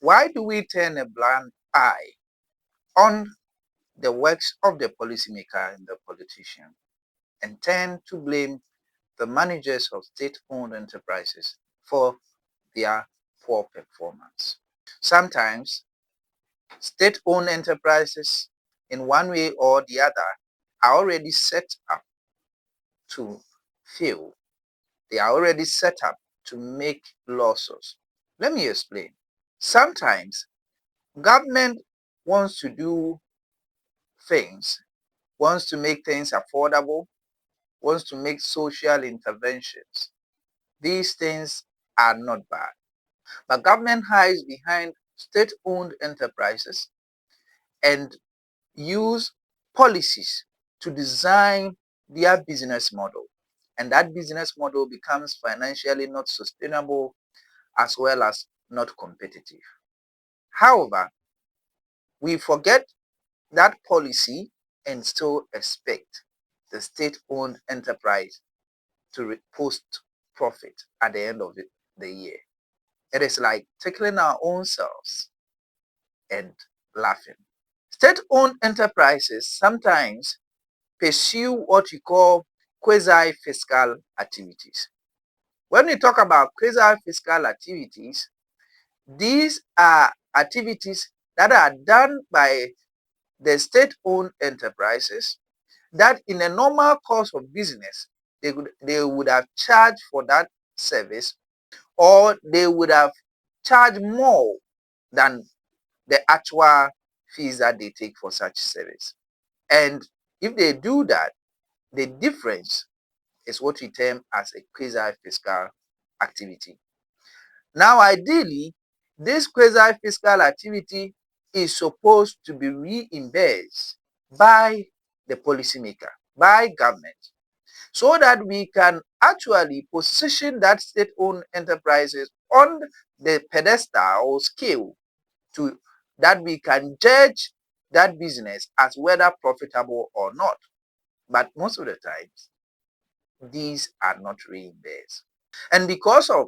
Why do we turn a blind eye on the works of the policymaker and the politician and tend to blame the managers of state-owned enterprises for their poor performance? Sometimes state-owned enterprises, in one way or the other, are already set up to fail. They are already set up to make losses. Let me explain. Sometimes government wants to do things, wants to make things affordable, wants to make social interventions. These things are not bad. But government hides behind state-owned enterprises and use policies to design their business model. And that business model becomes financially not sustainable as well as not competitive. However, we forget that policy and still expect the state-owned enterprise to post profit at the end of the year. It is like tickling our own selves and laughing. State-owned enterprises sometimes pursue what we call quasi-fiscal activities. When we talk about quasi-fiscal activities, these are activities that are done by the state-owned enterprises that in a normal course of business, they would have charged for that service, or they would have charged more than the actual fees that they take for such service. And if they do that, the difference is what we term as a quasi-fiscal activity. Now, ideally, this quasi-fiscal activity is supposed to be reimbursed by the policymaker, by government, so that we can actually position that state-owned enterprises on the pedestal or scale to that we can judge that business as whether profitable or not. But most of the times, these are not reimbursed. And because of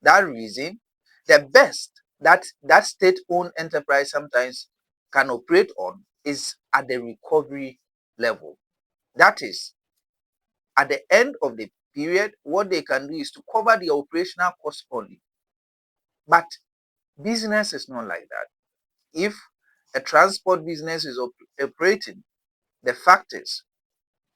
that reason, the best that state-owned enterprise sometimes can operate on is at the recovery level. That is, at the end of the period, what they can do is to cover the operational cost only. But business is not like that. If a transport business is operating, the fact is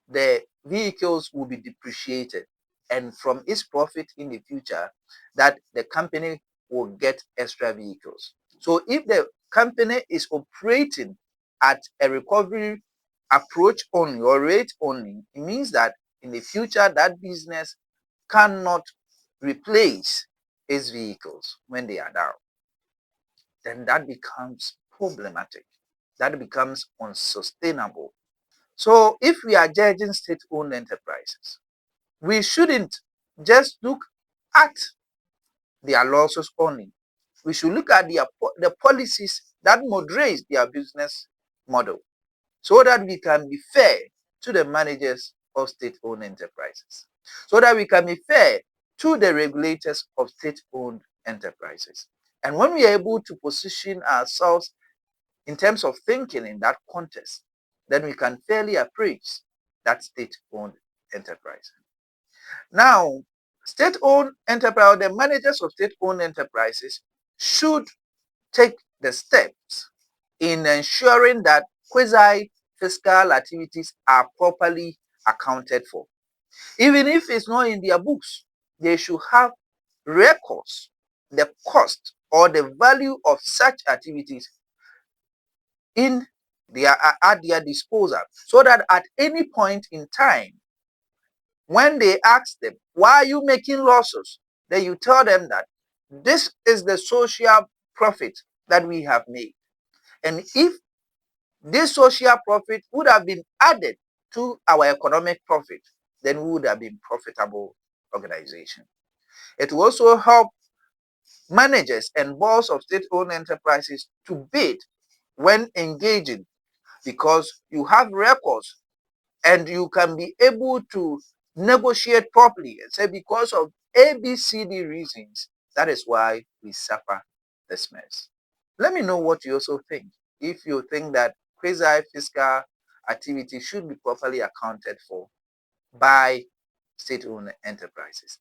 the vehicles will be depreciated, and from its profit in the future, that the company will get extra vehicles. So if the company is operating at a recovery approach only or rate only, it means that in the future that business cannot replace its vehicles when they are down. Then that becomes problematic. That becomes unsustainable. So if we are judging state-owned enterprises, we shouldn't just look at their losses only. We should look at the policies that moderate their business model so that we can be fair to the managers of state-owned enterprises, so that we can be fair to the regulators of state-owned enterprises. And when we are able to position ourselves in terms of thinking in that context, then we can fairly appraise that state-owned enterprise. Now, state-owned enterprise, the managers of state-owned enterprises should take the steps in ensuring that quasi-fiscal activities are properly accounted for. Even if it's not in their books, they should have records, the cost or the value of such activities in at their disposal, so that at any point in time, when they ask them, why are you making losses? Then you tell them that this is the social profit that we have made. And if this social profit would have been added to our economic profit, then we would have been profitable organization. It will also help managers and boards of state-owned enterprises to bid when engaging, because you have records and you can be able to negotiate properly and say, because of ABCD reasons, that is why we suffer this mess. Let me know what you also think. If you think that quasi-fiscal activity should be properly accounted for by state-owned enterprises.